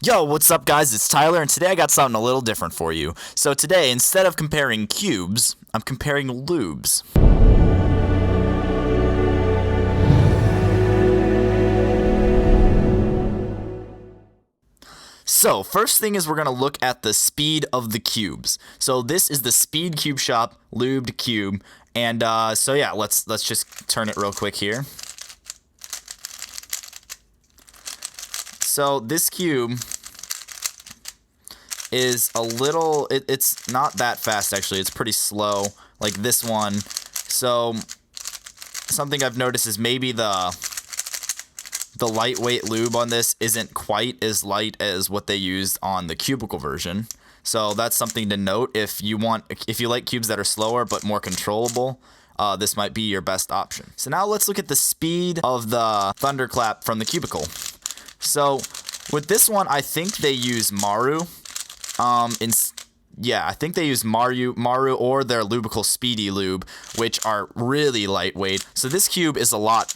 Yo, what's up guys, it's Tyler, and today I got something a little different for you. So today, instead of comparing cubes, I'm comparing lubes. So, first thing is we're going to look at the speed of the cubes. So this is the SpeedCubeShop lubed cube, and so yeah, let's just turn it real quick here. So this cube is a little, it's not that fast actually, it's pretty slow, like this one. So something I've noticed is maybe the lightweight lube on this isn't quite as light as what they used on the Cubicle version. So that's something to note. If you like cubes that are slower but more controllable, this might be your best option. So now let's look at the speed of the Thunderclap from the Cubicle. So with this one, I think they use Maru. I think they use Maru or their Lubicle Speedy Lube, which are really lightweight. So this cube is a lot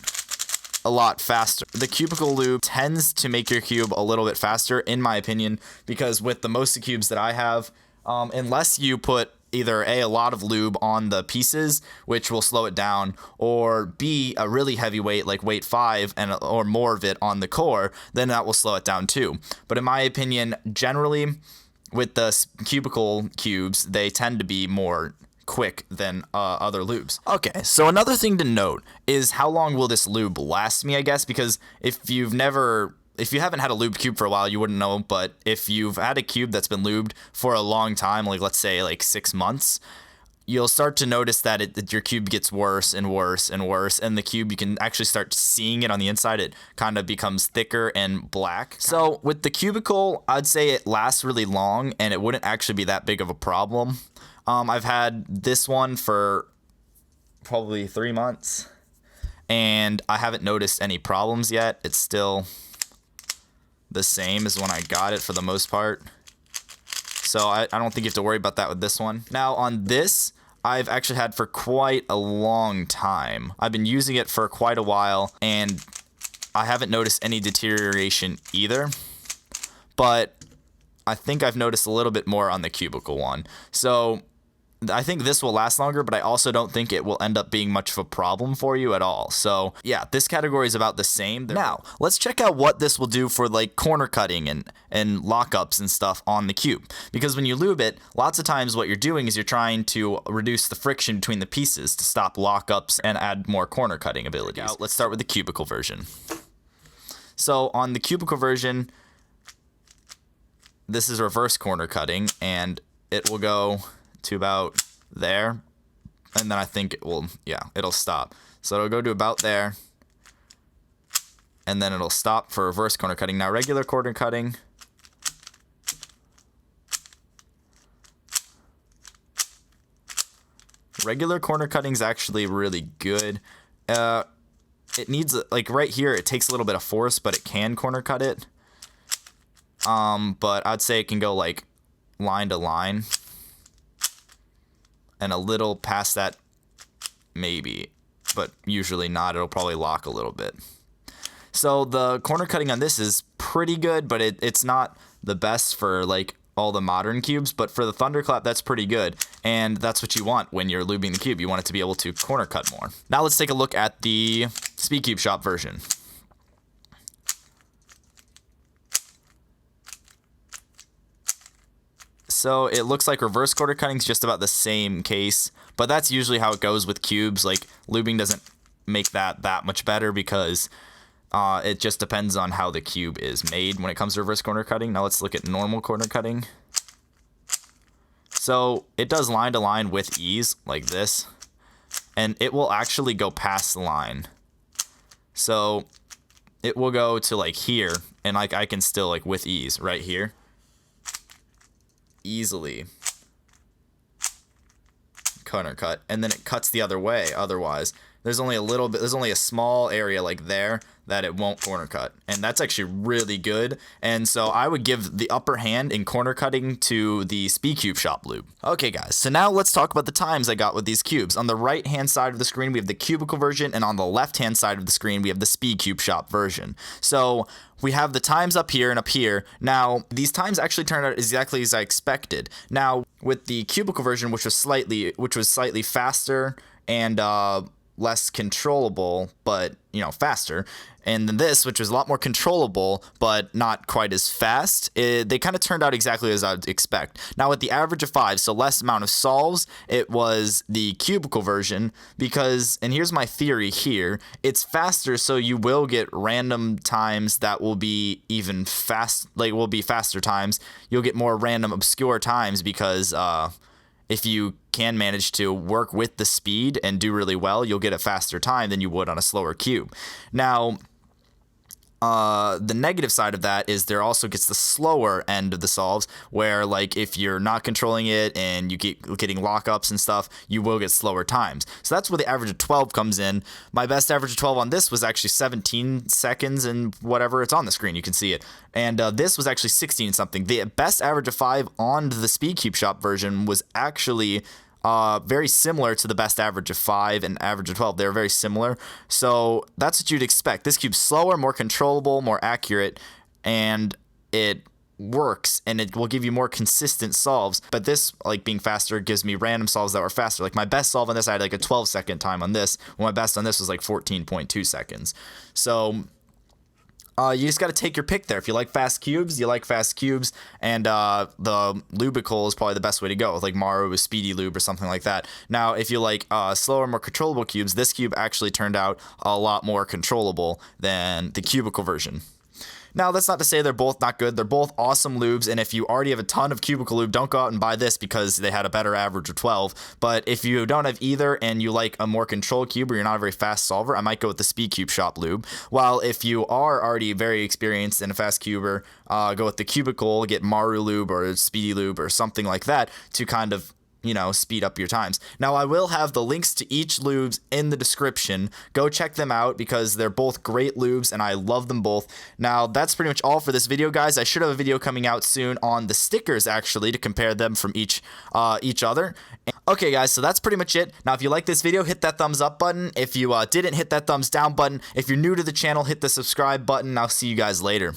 faster. The Cubicle Lube tends to make your cube a little bit faster, in my opinion, because with the most cubes that I have, unless you put either A, a lot of lube on the pieces, which will slow it down, or B, a really heavy weight, like weight 5 or more of it on the core, then that will slow it down too. But in my opinion, generally, with the Cubicle cubes, they tend to be more quick than other lubes. Okay, so another thing to note is how long will this lube last me, I guess, because if you haven't had a lube cube for a while, you wouldn't know, but if you've had a cube that's been lubed for a long time, like let's say like 6 months, you'll start to notice that your cube gets worse and worse and worse, and the cube, you can actually start seeing it on the inside. It kind of becomes thicker and black. So with the Cubicle, I'd say it lasts really long, and it wouldn't actually be that big of a problem. I've had this one for probably 3 months, and I haven't noticed any problems yet. It's still the same as when I got it for the most part. So I don't think you have to worry about that with this one. Now on this, I've actually had for quite a long time. I've been using it for quite a while, and I haven't noticed any deterioration either. But I think I've noticed a little bit more on the Cubicle one. So I think this will last longer, but I also don't think it will end up being much of a problem for you at all. So yeah, this category is about the same. Now, let's check out what this will do for like corner cutting and lockups and stuff on the cube. Because when you lube it, lots of times what you're doing is you're trying to reduce the friction between the pieces to stop lockups and add more corner cutting abilities. Let's start with the Cubicle version. So on the Cubicle version, this is reverse corner cutting, and it will go to about there, and then I think it'll stop. So it'll go to about there, and then it'll stop for reverse corner cutting. Now regular corner cutting, is actually really good. It needs, like right here, it takes a little bit of force, but it can corner cut it. But I'd say it can go like line to line, and a little past that maybe, but usually not. It'll probably lock a little bit. So the corner cutting on this is pretty good, but it's not the best for like all the modern cubes, but for the Thunderclap, that's pretty good, and that's what you want when you're lubing the cube. You want it to be able to corner cut more. Now let's take a look at the SpeedCubeShop version. So it looks like reverse corner cutting is just about the same case, but that's usually how it goes with cubes. Like lubing doesn't make that much better because it just depends on how the cube is made when it comes to reverse corner cutting. Now let's look at normal corner cutting. So it does line to line with ease like this, and it will actually go past the line. So it will go to like here, and like I can still like with ease right here easily corner cut, and then it cuts the other way otherwise, there's only a little bit, there's only a small area like there that it won't corner cut, and that's actually really good. And so I would give the upper hand in corner cutting to the SpeedCubeShop lube. Okay guys, so now let's talk about the times I got with these cubes. On the right hand side of the screen we have the Cubicle version, and on the left hand side of the screen we have the SpeedCubeShop version. So we have the times up here and up here. Now, these times actually turned out exactly as I expected. Now, with the Cubicle version, which was slightly faster and less controllable, but faster, and then this, which was a lot more controllable but not quite as fast, they kind of turned out exactly as I'd expect. Now with the average of 5, so less amount of solves, it was the Cubicle version, because, and here's my theory here, it's faster, so you will get random times that will be even will be faster times. You'll get more random obscure times because if you can manage to work with the speed and do really well, you'll get a faster time than you would on a slower cube. Now, the negative side of that is there also gets the slower end of the solves, where like if you're not controlling it and you keep getting lockups and stuff, you will get slower times. So that's where the average of 12 comes in. My best average of 12 on this was actually 17 seconds and whatever. It's on the screen, you can see it. And this was actually 16 something. The best average of 5 on the SpeedCubeShop version was actually very similar to the best average of 5 and average of 12. They're very similar. So that's what you'd expect. This cube's slower, more controllable, more accurate, and it works, and it will give you more consistent solves. But this, like being faster, gives me random solves that were faster. Like my best solve on this, I had like a 12-second time on this, when my best on this was like 14.2 seconds. So you just got to take your pick there. If you like fast cubes, you like fast cubes, and the Lubicle is probably the best way to go, with like Maru with Speedy Lube or something like that. Now, if you like slower, more controllable cubes, this cube actually turned out a lot more controllable than the Cubicle version. Now, that's not to say they're both not good. They're both awesome lubes, and if you already have a ton of Cubicle lube, don't go out and buy this because they had a better average of 12. But if you don't have either and you like a more controlled cube or you're not a very fast solver, I might go with the SpeedCubeShop lube. While if you are already very experienced and a fast cuber, go with the Cubicle, get Maru lube or Speedy Lube or something like that to kind of speed up your times. Now, I will have the links to each lubes in the description. Go check them out because they're both great lubes and I love them both. Now, that's pretty much all for this video, guys. I should have a video coming out soon on the stickers, actually, to compare them from each other. Okay, guys, so that's pretty much it. Now, if you like this video, hit that thumbs up button. If you didn't, hit that thumbs down button. If you're new to the channel, hit the subscribe button. I'll see you guys later.